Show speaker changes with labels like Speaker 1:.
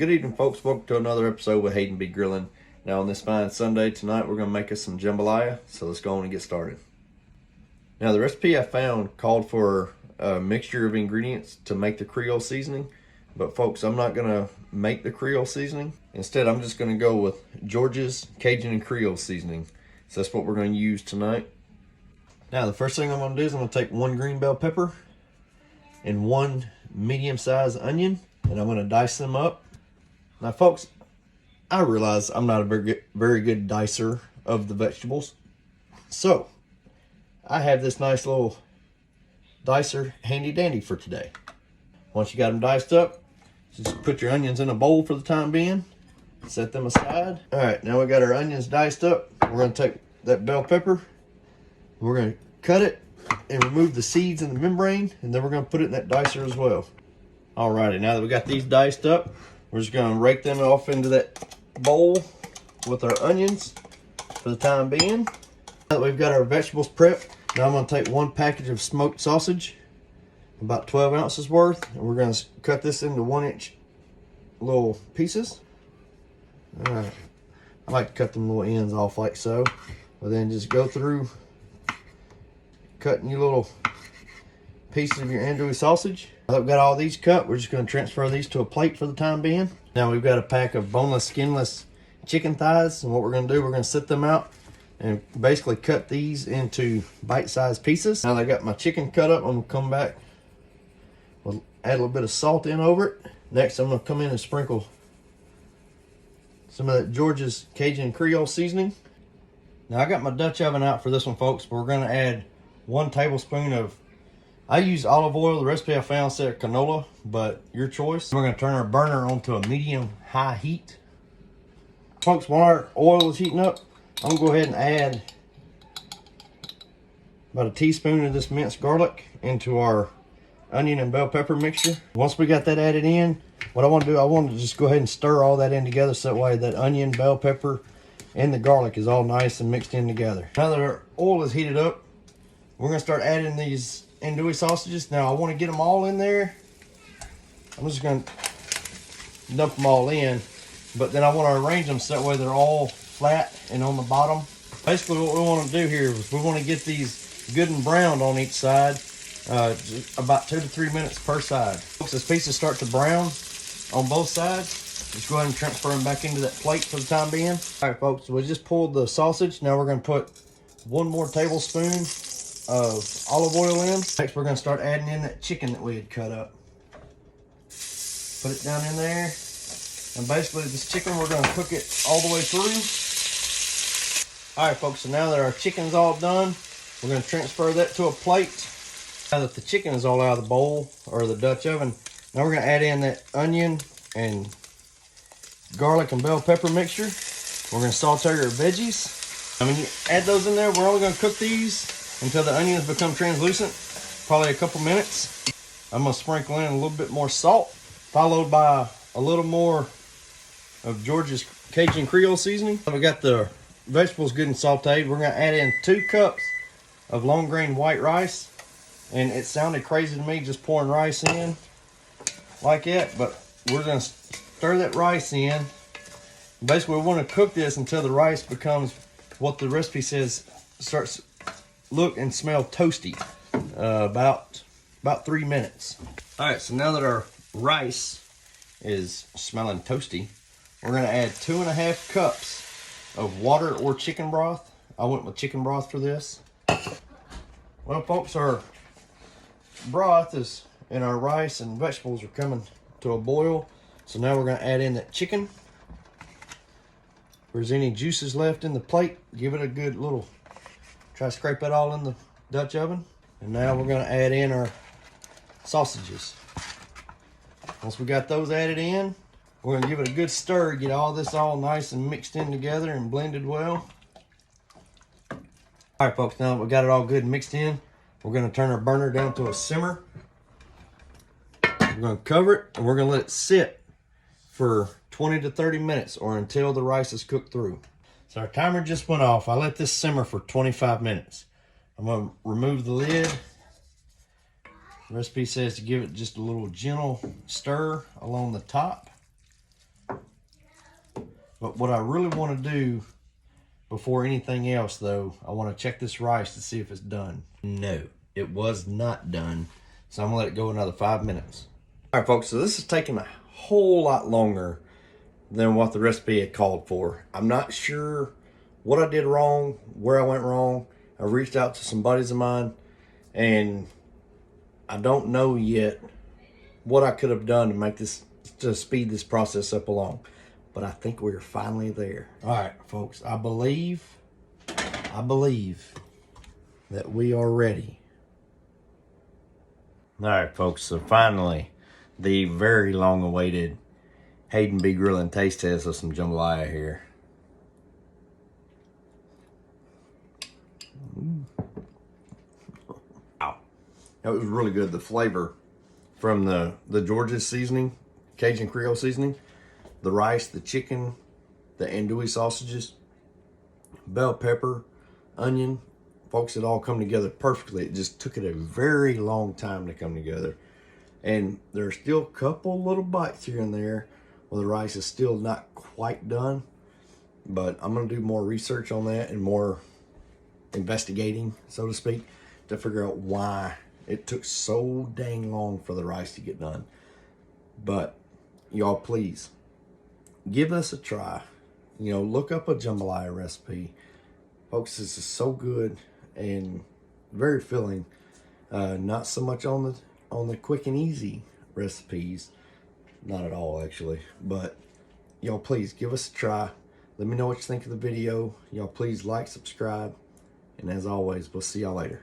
Speaker 1: Good evening, folks. Welcome to another episode with Hayden B. Grilling. Now on this fine Sunday tonight, we're going to make us some jambalaya. So let's go on and get started. Now the recipe I found called for a mixture of ingredients to make the Creole seasoning. But folks, I'm not going to make the Creole seasoning. Instead, I'm just going to go with George's Cajun and Creole seasoning. So that's what we're going to use tonight. Now the first thing I'm going to do is I'm going to take one green bell pepper and one medium-sized onion, and I'm going to dice them up. Now folks, I realize I'm not a very good dicer of the vegetables. So, I have this nice little dicer handy dandy for today. Once you got them diced up, just put your onions in a bowl for the time being. Set them aside. Alright, now we got our onions diced up. We're going to take that bell pepper. We're going to cut it and remove the seeds and the membrane. And then we're going to put it in that dicer as well. Alrighty, now that we got these diced up, we're just going to rake them off into that bowl with our onions for the time being. Now that we've got our vegetables prepped, now I'm going to take one package of smoked sausage, about 12 ounces worth, and we're going to cut this into 1-inch little pieces. Alright, I like to cut them little ends off like so, but then just go through cutting your little pieces of your andouille sausage. Now that we've got all these cut, we're just going to transfer these to a plate for the time being. Now we've got a pack of boneless, skinless chicken thighs, and what we're going to do, we're going to sit them out and basically cut these into bite-sized pieces. Now that I got my chicken cut up, I'm going to come back, we'll add a little bit of salt in over it. Next, I'm going to come in and sprinkle some of that George's Cajun Creole seasoning. Now I got my Dutch oven out for this one, folks, but we're going to add 1 tablespoon of, I use olive oil. The recipe I found said canola, but your choice. We're going to turn our burner onto a medium-high heat. Folks, while our oil is heating up, I'm going to go ahead and add about a teaspoon of this minced garlic into our onion and bell pepper mixture. Once we got that added in, what I want to do, I want to just go ahead and stir all that in together so that way that onion, bell pepper, and the garlic is all nice and mixed in together. Now that our oil is heated up, we're going to start adding these andouille sausages. Now I want to get them all in there. I'm just going to dump them all in, but then I want to arrange them so that way they're all flat and on the bottom. Basically what we want to do here is we want to get these good and browned on each side, about 2 to 3 minutes per side. Once these pieces start to brown on both sides, just go ahead and transfer them back into that plate for the time being. Alright folks, so we just pulled the sausage. Now we're going to put 1 more tablespoon of olive oil in. Next we're going to start adding in that chicken that we had cut up. Put it down in there. And basically this chicken, we're going to cook it all the way through. Alright folks, so now that our chicken's all done, we're going to transfer that to a plate. Now that the chicken is all out of the bowl or the Dutch oven, now we're going to add in that onion and garlic and bell pepper mixture. We're going to saute our veggies. And when you add those in there, we're only going to cook these until the onions become translucent, probably a couple minutes. I'm going to sprinkle in a little bit more salt, followed by a little more of George's Cajun Creole seasoning. We got the vegetables good and sauteed. We're going to add in 2 cups of long grain white rice. And it sounded crazy to me just pouring rice in like that, but we're going to stir that rice in. Basically, we want to cook this until the rice becomes what the recipe says starts look and smell toasty, about 3 minutes. All right, so now that our rice is smelling toasty, we're going to add 2.5 cups of water or chicken broth. I went with chicken broth for this. Well, folks, our broth is and our rice and vegetables are coming to a boil. So now we're going to add in that chicken. If there's any juices left in the plate, give it a good little, try to scrape that all in the Dutch oven. And now we're going to add in our sausages. Once we got those added in, we're going to give it a good stir, get all this all nice and mixed in together and blended well. All right, folks, now that we got it all good and mixed in, we're going to turn our burner down to a simmer. We're going to cover it and we're going to let it sit for 20 to 30 minutes or until the rice is cooked through. So our timer just went off. I let this simmer for 25 minutes. I'm going to remove the lid. The recipe says to give it just a little gentle stir along the top. But what I really want to do before anything else, though, I want to check this rice to see if it's done. No, it was not done. So I'm going to let it go another 5 minutes. All right, folks, so this is taking a whole lot longer than what the recipe had called for. I'm not sure what I did wrong, where I went wrong. I reached out to some buddies of mine, and I don't know yet what I could have done to make this, to speed this process up along. But I think we're finally there. All right, folks, I believe that we are ready. All right, folks, so finally, the very long-awaited Hayden B. Grilling taste test of some jambalaya here. Wow, that was really good. The flavor from the Georgia seasoning, Cajun Creole seasoning, the rice, the chicken, the andouille sausages, bell pepper, onion, folks, it all come together perfectly. It just took it a very long time to come together. And there's still a couple little bites here and there where the rice is still not quite done. But I'm going to do more research on that and more investigating, so to speak, to figure out why it took so dang long for the rice to get done. But y'all, please give us a try. You know, look up a jambalaya recipe. Folks, this is so good and very filling. Not so much on the quick and easy recipes. Not at all, actually. But y'all, please give us a try. Let me know what you think of the video. Y'all, please like, subscribe. And as always, we'll see y'all later.